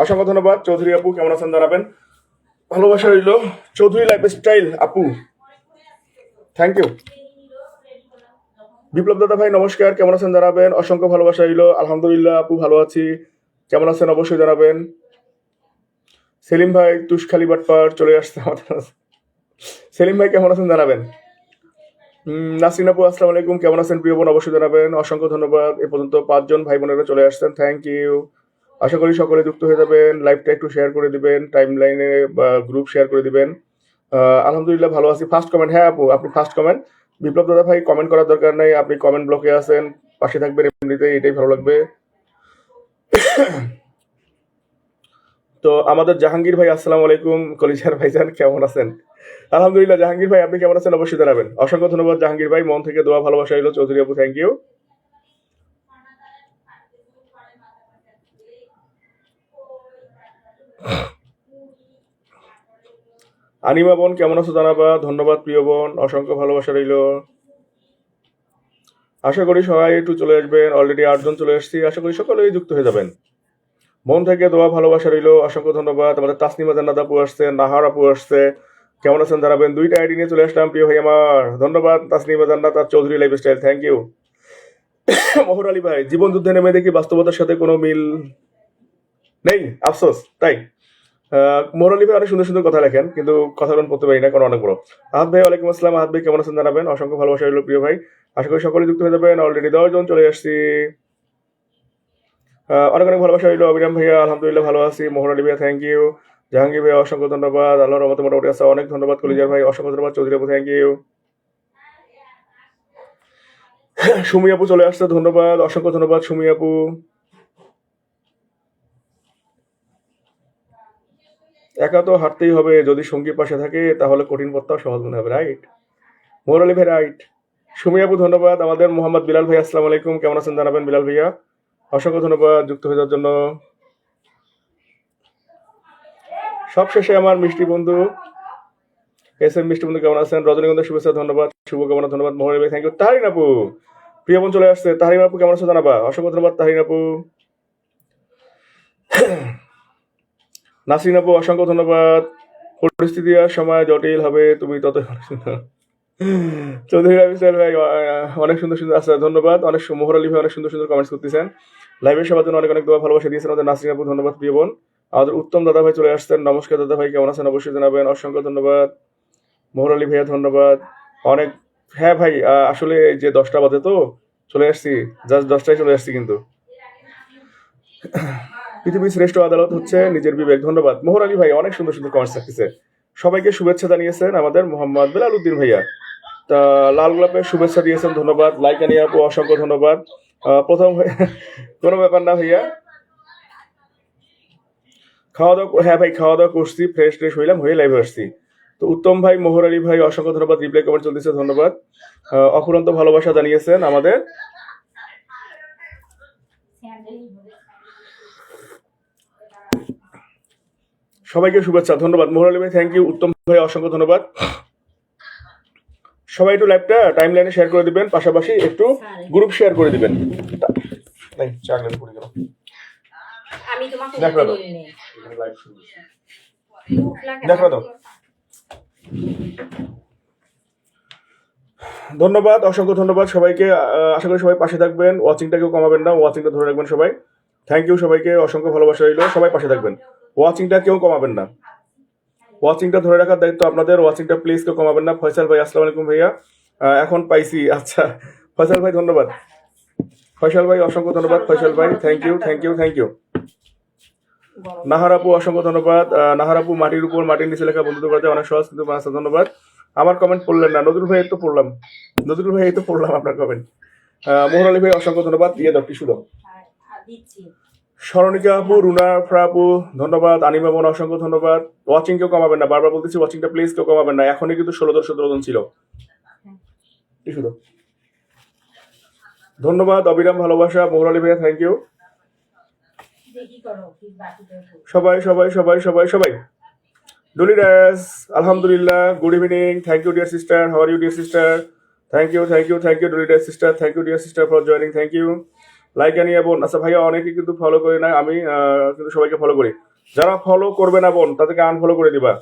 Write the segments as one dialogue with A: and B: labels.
A: অসংখ্য ধন্যবাদ চৌধুরী আপু, কেমন আছেন জানাবেন। ভালোবাসা রইল চৌধুরী লাইফস্টাইল আপু, থ্যাংক ইউ। বিপ্লব দাদা ভাই নমস্কার, কেমন আছেন জানাবেন। অসংখ্য ভালোবাসা রইল। আলহামদুলিল্লাহ আপু ভালো আছি, কেমন আছেন অবশ্যই জানাবেন। সেলিম ভাই তুষখালি বাটপার চলে আসছে আমাদের। সেলিম ভাই কেমন আছেন জানাবেন। নাসরিন আপু আসসালামু আলাইকুম, কেমন আছেন প্রিয় বোন, অবশ্যই জানাবেন। অসংখ্য ধন্যবাদ। এ পর্যন্ত 5 জন ভাই বোনেরা চলে আসছেন, থ্যাংক ইউ। আশা করি সকলে যুক্ত হয়ে যাবেন। লাইভটা একটু শেয়ার করে দিবেন, টাইম লাইনে বা গ্রুপ শেয়ার করে দিবেন। আলহামদুলিল্লাহ ভালো আছি। ফার্স্ট কমেন্ট, হ্যাঁ আপু আপনি ফার্স্ট কমেন্ট। বিপ্লব দাদা ভাই কমেন্ট করার দরকার নেই, আপনি কমেন্ট ব্লকে আছেন, পাশে থাকবেন এমনিতে, এটাই ভালো লাগবে। তো আমাদের জাহাঙ্গীর ভাই আসসালামু আলাইকুম, কলিজার ভাইজান কেমন আছেন। আলহামদুলিল্লাহ জাহাঙ্গীর ভাই, আপনি কেমন আছেন অবশ্যই জানাবেন। অসংখ্য ধন্যবাদ জাহাঙ্গীর ভাই, মন থেকে দোয়া ভালোবাসা এলো চৌধুরী আপু, থ্যাংক ইউ। আনিমা বোন কেমন আছো জানাবা, ধন্যবাদ প্রিয় বোন, অসংখ্য ভালোবাসা রইল। আশা করি সবাই একটু চলে আসবেন, অলরেডি 8 জন চলে এসেছি, আশা করি সকলেই যুক্ত হয়ে যাবেন। মন থেকে দোয়া ভালোবাসা রইল, অসংখ্য ধন্যবাদ। আমাদের তাসনিমা জান্নাত আপু আসছে, নাহার আপু আসছে, কেমন আছেন জানাবেন। 2টা আইডি নিয়ে চলে আসলাম প্রিয় ভাই আমার, ধন্যবাদ তাসনিমা জান্নাত আর Chowdhury lifestyle, thank you. Mohur Ali ভাই, জীবন যুদ্ধে নেমে দেখি বাস্তবতার সাথে কোনো মিল নেই, আফসোস তাই। মহুর আলী ভাই অনেক সুন্দর সুন্দর কথা লেখেন, কিন্তু কথাগুলো পড়তে পারি না, কারণ অনেক বড়। আহাদ ভাই ওয়ালাইকুম আসসালাম, আহাদ ভাই কেমন আছেন জানাবেন। অসংখ্য ভালোবাসা রইল প্রিয় ভাই, আশা করি সকলে যুক্ত হয়ে যাবেন। অলরেডি 10 জন চলে আসছি, অনেক অনেক ভালোবাসা রইল। অবিরাম ভাইয়া আলহামদুলিল্লাহ ভালো আছি। মোহন আলী ভাইয়া থ্যাংক ইউ। জাহাঙ্গীর ভাইয়া অসংখ্য ধন্যবাদ, আল্লাহর রহমতে মোটামুটি আছে, অনেক ধন্যবাদ। কলিজার ভাই অসংখ্য ধন্যবাদ। চৌধুরী আপু থ্যাংক ইউ। সুমি আপু চলে আসছে, ধন্যবাদ, অসংখ্য ধন্যবাদ সুমি আপু। একা তো হাঁটতেই হবে, যদি সঙ্গী পাশে থাকে তাহলে কঠিন পথটাও সহজ মনে হবে, রাইট। মোহন আলী ভাই রাইট। সুমি আপু ধন্যবাদ। আমাদের মোহাম্মদ বিলাল ভাই আসসালামু আলাইকুম, কেমন আছেন জানাবেন বিলাল ভাইয়া, অসংখ্য ধন্যবাদ যুক্ত হয়ে যাওয়ার জন্য। সব শেষে আমার মিষ্টি বন্ধু এস এম মিষ্টি বন্ধু কেমন আছেন। রজনীগন্ধা শুভেচ্ছা ধন্যবাদ, শুভকামনা ধন্যবাদ। মোহন আলী ভাই থ্যাংক ইউ। তাহারিন আপু প্রিয় বোন চলে আসছে, তাহারিন আপু কেমন আছো জানাবা, অসংখ্য ধন্যবাদ তাহারিন আপু। নাসরিন আপু অসংখ্য ধন্যবাদ। পরিস্থিতি আর সময় জটিল হবে, তুমি তত চৌধুরী রাবিসাল ভাই অনেক সুন্দর সুন্দর আছে, ধন্যবাদ। অনেক মোহর আলী ভাই অনেক সুন্দর সুন্দর কমেন্টস করতেছেন। লাইভের সবার জন্য অনেক অনেক দোয়া ভালোবাসা দিয়েছেন আমাদের নাসরিন আপু, ধন্যবাদ প্রিয় বোন। আমাদের উত্তম দাদা ভাই চলে আসছেন, নমস্কার দাদা ভাই কেমন আছেন অবশ্যই জানাবেন, অসংখ্য ধন্যবাদ। মোহর আলী ভাইয়া ধন্যবাদ অনেক। হ্যাঁ ভাই আসলে যে 10টা বাজে তো চলে আসছি, জাস্ট 10টায় চলে আসছি। কিন্তু পৃথিবীর শ্রেষ্ঠ আদালত হচ্ছে নিজের বিবেক, ধন্যবাদ। মোহর আলী ভাই অনেক সুন্দর সুন্দর কমেন্টস থাকতেছে। সবাইকে শুভেচ্ছা জানিয়েছেন আমাদের মোহাম্মদ বেলাল উদ্দিন ভাইয়া, তা লাল গোলাপের শুভেচ্ছা দিয়েছেন, ধন্যবাদ। লাইক আনিয়া আপু অসংখ্য ধন্যবাদ। প্রথম কোনো ব্যাপার না ভাইয়া, খাওয়া দাওয়া, হ্যাঁ ভাই খাওয়া দাওয়া করছি, ফ্রেশ ট্রেশ হইলাম, হয়ে লাইভে আসছি। তো উত্তম ভাই মোহর আলী ভাই অসংখ্য ধন্যবাদ, রিপ্লাই কমেন্ট চলতেছে, ধন্যবাদ। অফুরন্ত ভালোবাসা জানিয়েছেন আমাদের। সবাইকে শুভেচ্ছা, ধন্যবাদ। মোহর আলী ভাই থ্যাংক ইউ, উত্তম ভাই অসংখ্য ধন্যবাদ। সবাই একটু লাইভটা টাইম লাইনে শেয়ার করে দিবেন, পাশাপাশি একটু গ্রুপ শেয়ার করে দিবেন। ধন্যবাদ, অসংখ্য ধন্যবাদ সবাইকে। আশা করি সবাই পাশে থাকবেন, ওয়াচিংটা কেউ কমাবেন না, ওয়াচিংটা ধরে রাখবেন সবাই। থ্যাংক ইউ সবাইকে, অসংখ্য ভালোবাসা রইল, সবাই পাশে থাকবেন, ওয়াচিংটা কেউ কমাবেন না, ওয়াচিংটা ধরে রাখার দায়িত্ব আপনাদের, ওয়াচিংটা প্লিজ কেউ কমাবেন না। ফয়সাল ভাই আসসালামু আলাইকুম ভাইয়া, এখন পাইছি, আচ্ছা ফয়সাল ভাই ধন্যবাদ। ফয়সাল ভাই অসংখ্য ধন্যবাদ, ফয়সাল ভাই thank you thank you thank you. Nahar আপু অসংখ্য ধন্যবাদ। নাহার আপু মাটির উপর মাটির নিচে লেখা বন্ধুত্ব করতে অনেক সহজ, কিন্তু ধন্যবাদ। আমার কমেন্ট পড়লেন না, নজরুল ভাই এই তো পড়লাম, নজরুল ভাই এই তো পড়লাম আপনার কমেন্ট। মোহন আলী ভাই অসংখ্য ধন্যবাদ, দিয়ে দাও টিস্যু দাও। স্মরণিকা আপু, রুনা আফরা আপু ধন্যবাদ। আনিমা বোন অসংখ্য ধন্যবাদ। ওয়াচিং কেউ কমাবেন না, বারবার বলতেছি ওয়াচিংটা প্লিজ কেউ কমাবেন না, এখনই কিন্তু 16 জন 17 জন ছিল। টিস্যু দাও, ধন্যবাদ। অবিরাম ভালোবাসা মোহন আলী ভাইয়া থ্যাংক ইউ। সবাই সবাই সবাই সবাই সবাই ডুলিডাস আলহামদুলিল্লাহ, good evening, thank you dear sister, how are you dear sister, thank you thank you thank you ডুলিডাস sister, thank you dear sister for joining, thank you. Like Ania বোন, আচ্ছা ভাইয়া অনেকে কিন্তু ফলো করি না, আমি কিন্তু সবাইকে ফলো করি। যারা ফলো করবে না বোন তাদেরকে আনফলো করে দিবা।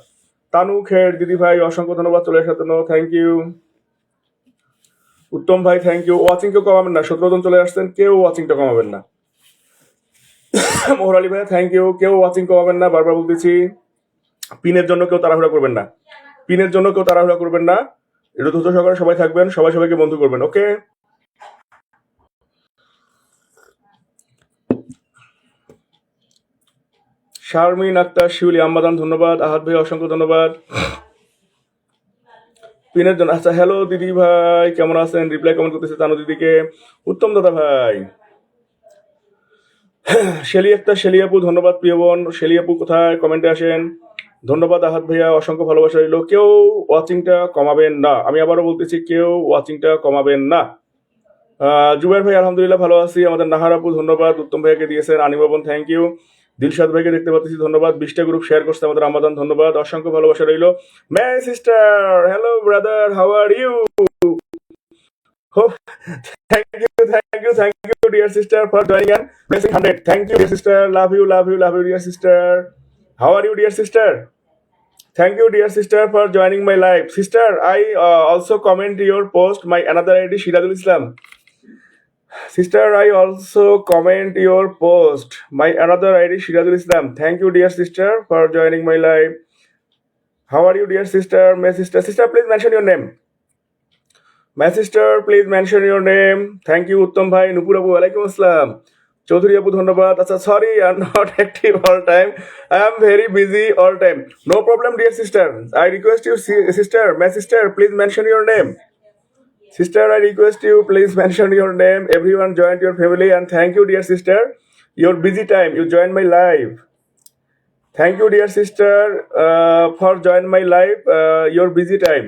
A: তানু খের দিদি ভাই অসংখ্য ধন্যবাদ চলে আসার জন্য, থ্যাংক ইউ। উত্তম ভাই থ্যাংক ইউ। ওয়াচিং কেউ কমাবেন না, 17 জন চলে আসছেন, কেউ ওয়াচিংটা কমাবেন না। মোহর আলী ভাই থ্যাংক ইউ, কেউ ওয়াচিং কমাবেন না, বারবার বলতেছি। পিনের জন্য কেউ তাড়াহুড়া করবেন না, পিনের জন্য কেউ তাড়াহুড়া করবেন না, একটু দ্রুত সহকারে সবাই থাকবেন, সবাই সবাইকে বন্ধু করবেন, ওকে। শারমিন আক্তার শিউলি আম্বাদান ধন্যবাদ, আহাদ ভাই অসংখ্য ধন্যবাদ পিনের জন্য। আচ্ছা হ্যালো দিদি ভাই কেমন আছেন, রিপ্লাই কমেন্ট করতেছে তানু দিদিকে। উত্তম দাদা ভাই, শেলি আক্তার শেলি আপু ধন্যবাদ প্রিয় বোন। শেলি আপু কোথায়, কমেন্টে আসেন। ধন্যবাদ আহাদ ভাইয়া, অসংখ্য ভালোবাসা রইল। কেউ ওয়াচিংটা কমাবেন না, আমি আবারও বলতেছি কেউ ওয়াচিংটা কমাবেন না। জুবাইর ভাই আলহামদুলিল্লাহ ভালো আছি। আমাদের নাহার আপু ধন্যবাদ, উত্তম ভাইকে দিয়েছেন। আনিমা বোন থ্যাংক ইউ। দিলশাদ ভাইকে দেখতে পাচ্ছি ধন্যবাদ। 20টা গ্রুপ শেয়ার করছে আমাদের আমাদান ধন্যবাদ, অসংখ্য ভালোবাসা রইল। My sister hello brother how are you. Thank you, dear sister, for joining and blessing 100. Thank you, dear sister. Love you, dear sister. How are you, dear sister? Thank you, dear sister, for joining my live. Sister, I also comment your post. My another ID, Shiradul Islam. Sister, I also comment your post. My another ID, Shiradul Islam. Thank you, dear sister, for joining my live. How are you, dear sister? My sister, please mention your name. My sister, please mention your name. Thank you, Uttam bhai. Nupur abu, alaikum assalam. Chaudhary abu, dhanyabad. Acha, sorry, I'm not active all time. I am very busy all time. No problem, dear sister. I request you, sister, my sister, please mention your name. Sister, I request you, please mention your name. Everyone joined your family, and thank you, dear sister. Your busy time, you joined my live. Thank you, dear sister, for joining my live. Your busy time.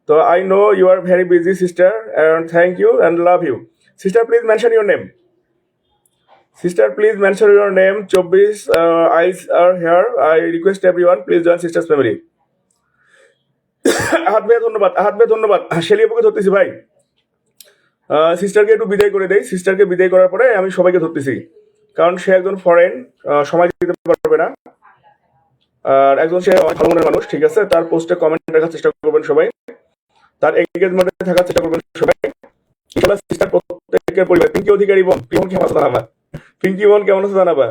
A: So I know you are very busy, sister, and thank you and love you. Sister, please mention your name. Sister, please mention your name. 24 eyes are here. I request everyone, please join sister's family. আহাদ ভাই ধন্যবাদ, আহাদ ভাই ধন্যবাদ। Shelley আপুকে ধরতেছি ভাই, সিস্টারকে একটু বিদায় করে দেই। সিস্টারকে বিদায় করার পরে আমি সবাইকে ধরতেছি, কারণ সে একজন ফরেন, সময় দিতে পারবে না। আর একজন সে ভালো মনের মানুষ, ঠিক আছে। তার পোস্টে কমেন্ট রাখার চেষ্টা করবেন সবাই, তার এঙ্গেজমেন্টে থাকার চেষ্টা করবেন সবাই। সিস্টার প্রত্যেকের পরিবার। পিঙ্কি অধিকারী বোন, কেমন আছো জানাবা। পিঙ্কি বোন কেমন আছো জানাবা।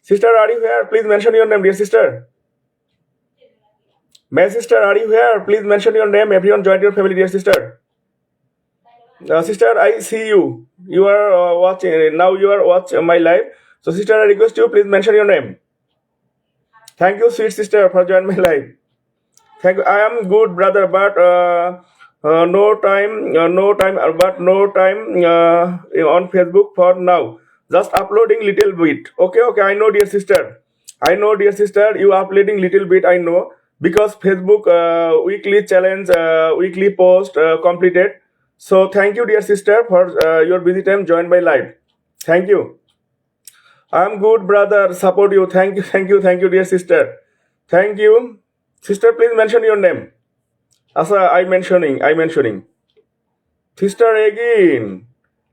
A: Sister are you here, please mention your name, dear sister. My sister are you here, please mention your name. Everyone joint your family, dear sister. Sister, I see you. You are watching now. You are watching my live. So, sister, I request you, please mention your name. Thank you, sweet sister, for joining my live. Thank you. I am good, brother, but no time on Facebook for now. Just uploading little bit. Okay. I know, dear sister. You uploading little bit. I know, because Facebook weekly challenge, weekly post completed. So thank you, dear sister, for your busy time joined my live. Thank you. I'm good, brother. Support you. Thank you, dear sister. Thank you. Sister, please mention your name. Asa, I mentioning. Sister again.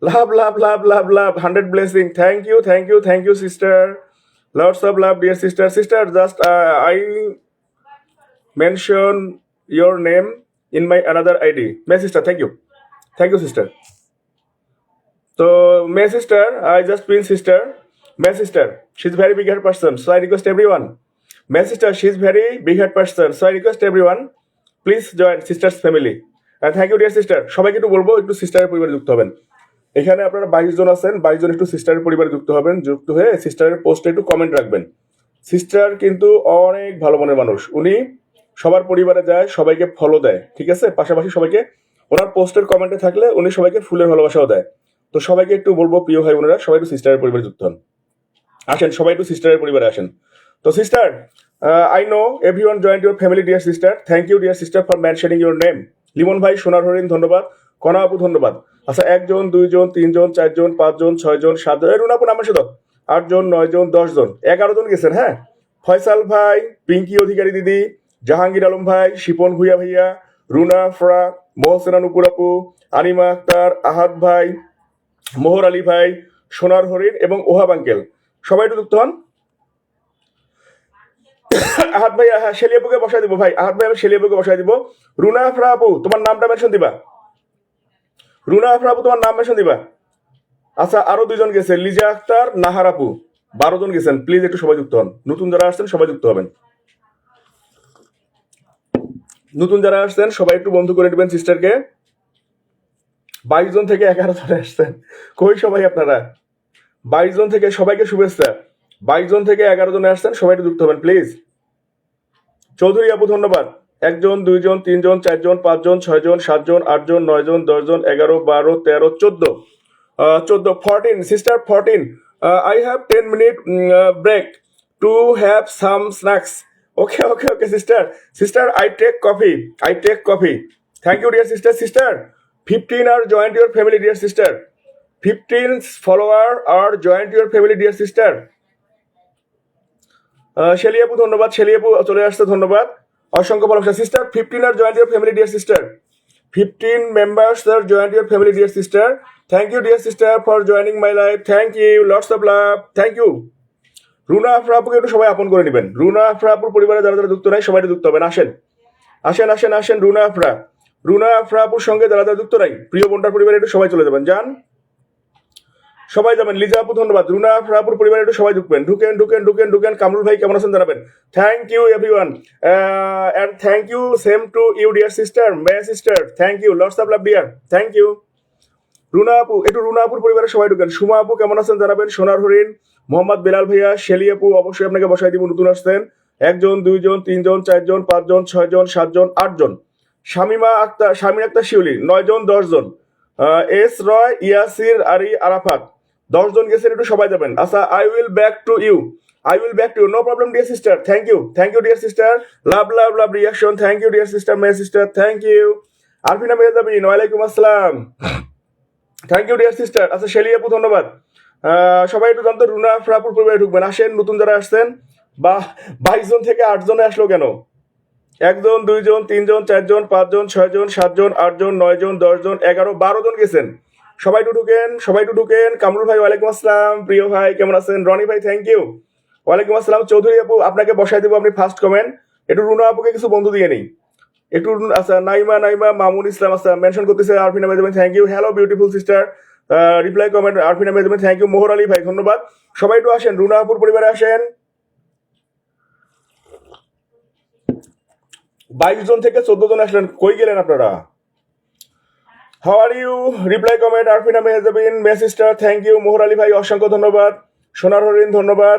A: Love. 100 blessing. Thank you, sister. Lots of love, dear sister. Sister, just I mention your name in my another ID. My sister, thank you, sister. So, my sister, I just been sister. My sister, she's very big head person. So I request everyone. My sister, she's very big head person. So I request everyone, please join sister's family. And thank you, dear sister. সবাইকে একটু বলবো, একটু সিস্টারের পরিবারে যুক্ত হবেন। এখানে আপনারা 22 জন আছেন, 22 জন একটু সিস্টারের পরিবারে যুক্ত হবেন। যুক্ত হয়ে সিস্টারের পোস্টে একটু কমেন্ট রাখবেন। সিস্টার কিন্তু অনেক ভালো মনের মানুষ। উনি সবার পরিবারে যায়, সবাইকে ফলো দেয়, ঠিক আছে। পাশাপাশি সবাইকে ওনার পোস্টের কমেন্টে থাকলে উনি সবাইকে ফুলের ভালোবাসাও দেয়। তো সবাইকে একটু বলবো, প্রিয় ভাই বোনেরা, সবাই একটু সিস্টারের পরিবারে যুক্ত হন। আসেন, সবাই একটু সিস্টারের পরিবারে আসেন। তো sister, I know everyone joint your family, dear sister. Thank you, dear sister, for mentioning your name. Limon ভাই, সোনার হরিণ ধন্যবাদ। কণা আপু ধন্যবাদ। আচ্ছা, 1 জন 2 জন 3 জন 4 জন 5 জন 6 জন 7 জন, রুনা আপু নামের সাথে 8 জন 9 জন 10 জন 11 জন গেছেন। হ্যাঁ, ফয়সাল ভাই, পিঙ্কি অধিকারী দিদি, জাহাঙ্গীর আলম ভাই, শিপন ভুইয়া ভাইয়া, রুনা ফ্রা, মোহসেনা নুপুর আপু, আনিমা আক্তার, আহাদ ভাই, মোহর আলী ভাই, সোনার হরিণ এবং ওহাব আঙ্কেল, সবাই একটু যুক্ত হন। আহাদ ভাই, হ্যাঁ শেলিয়াপুকে বসাই দিব ভাই, আহাদ ভাই আমি শেলিয়াপুকে বসাই দিব। রুনা আফরা আপু তোমার নামটা মেনশন দিবা, রুনা আফরা আপু তোমার নাম মেনশন দিবা। আচ্ছা আরো দুইজন গেছে, লিজা আক্তার, নাহার আপু, 12 জন গেছেন। প্লিজ একটু সবাই যুক্ত হন, নতুন যারা আসছেন সবাই যুক্ত হবেন, নতুন যারা আসছেন সবাই একটু বন্ধু করে দিবেন সিস্টারকে। 22 জন থেকে 11 জনে আসছেন, কই সবাই আপনারা? 22 জন থেকে সবাইকে শুভেচ্ছা, 22 জন থেকে 11 জনে আসছেন, সবাই একটু যুক্ত হবেন প্লিজ। চৌধুরী আপু ধন্যবাদ। 1 জন 2 জন 3 জন 4 জন 5 জন 6 জন 7 জন 8 জন 9 জন 10 জন 11 12 13 14 14 sister 14. I have 10 minute break to have some snacks. Okay sister, I take coffee. Thank you dear sister. 15 are joined your family dear sister. 15 follower are joined your family dear sister. শেলিয়াপু ধন্যবাদ, শেলিয়াপু চলে আসছে ধন্যবাদ, অসংখ্য ভালোবাসা sister. 15 are joint your family dear sister, 15 members are joint your family dear sister. Thank you dear sister for joining my life, thank you, lots of love, thank you. Runa Afra আপুকে একটু সবাই আপন করে নেবেন, রুনা আফরা আপুর পরিবারে যারা যারা যুক্ত নাই সবাই যুক্ত হবেন, আসেন আসেন আসেন আসেন। রুনা আফরা আপুর সঙ্গে যারা যারা যুক্ত নাই প্রিয় বোনটার পরিবারে একটু সবাই চলে যাবেন, যান সবাই যাবেন। লিজা আপু ধন্যবাদ, রুনা আফরাপুর পরিবারে একটু সবাই ঢুকবেন, ঢুকেন। কামরুল ভাই কেমন আছেন জানাবেন। Thank you everyone and thank you same to you dear sister, may sister, thank you, lots of love dear, thank you. Runa আপু একটু রুনা আপুর পরিবারে সবাই ঢুকেন। সুমা আপু কেমন আছেন জানাবেন। সোনার হরিণ, মোহাম্মদ বেলাল ভাইয়া, শেলি আপু অবশ্যই আপনাকে বসাই দিব, নতুন আসছেন। 1 জন 2 জন 3 জন 4 জন 5 জন 6 জন 7 জন 8 জন। শামিন আক্তার শিউলি 9 জন 10 জন। এস রয়, ইয়াসির, আরি, আরাফাত 10 জন গেছেন, একটু সবাই যাবেন। আচ্ছা I will back to you, no problem dear sister, thank you dear sister, love reaction, thank you dear sister, may sister, thank you. Arfina Mehjabin, ওয়ালাইকুম আসসালাম, থ্যাংক ইউ ডিয়ার সিস্টার। আচ্ছা শেলি আপু ধন্যবাদ। সবাই একটু জানতো রুনা আফরাপুর পরিবারে ঢুকবেন, আসেন নতুন যারা আসছেন। বা 22 জন থেকে 8 জনে আসলো কেন? 1 জন 2 জন 3 জন 4 জন 5 জন 6 জন 7 জন 8 জন 9 জন 10 জন 11 12 জন গেছেন, সবাই একটু ঢুকেন। কামরুল ভাই ওয়ালাইকুম আসসালাম, প্রিয় ভাই কেমন আছেন। রনি ভাই থ্যাংক ইউ, ওয়ালাইকুম আসসালাম। চৌধুরী আপু আপনাকে বসাই দেবো, আপনি ফার্স্ট কমেন্ট। একটু রুনা আপুকে কিছু বন্ধু দিয়ে নেই একটু। আচ্ছা নাইমা মামুন ইসলাম, আচ্ছা মেনশন করতেছে Arfina Mehjabin, thank you. Hello beautiful sister, reply comment Arfina Mehjabin, thank you. Mohor Ali ভাই ধন্যবাদ। সবাই একটু আসেন, রুনা আপুর পরিবারে আসেন। 22 জন থেকে 14 জন আসলেন, কই গেলেন আপনারা? How are you? Reply comment Arfina Mehjabin, my sister, thank you. Mohor Ali ভাই অসংখ্য ধন্যবাদ। সোনার হরিণ ধন্যবাদ।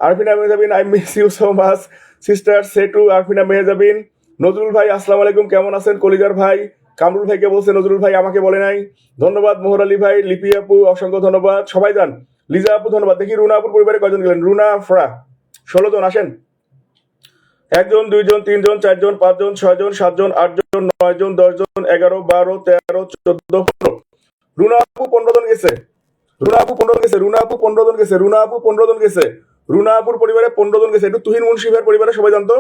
A: Arfina Mehjabin, I miss you so much sister, say to Arfina Mehjabin. Nazrul ভাই আসসালামু আলাইকুম, কেমন আছেন? কলিজার ভাই কামরুল ভাইকে বলছে, নজরুল ভাই আমাকে বলে নাই, ধন্যবাদ। মোহর আলী ভাই, লিপি আপু অসংখ্য ধন্যবাদ, সবাই যান। লিজা আপু ধন্যবাদ। দেখি রুনা আপুর পরিবারে কয়জন গেলেন। রুনা আফরা 16 জন, আসেন। 1 জন 2 জন 3 জন 4 জন 5 জন 6 জন 7 জন 8 জন 9 জন 10 জন 11 12 13 14 15। রুনা আপু 15 জন গেছে, রুনা আপু 15 জন গেছে, রুনা আপু 15 জন গেছে, রুনা আপু 15 জন গেছে, রুনা আপুর পরিবারে 15 জন গেছে। একটু তুহিন মুন্সি ভাইয়ের পরিবারে সবাই জানতো।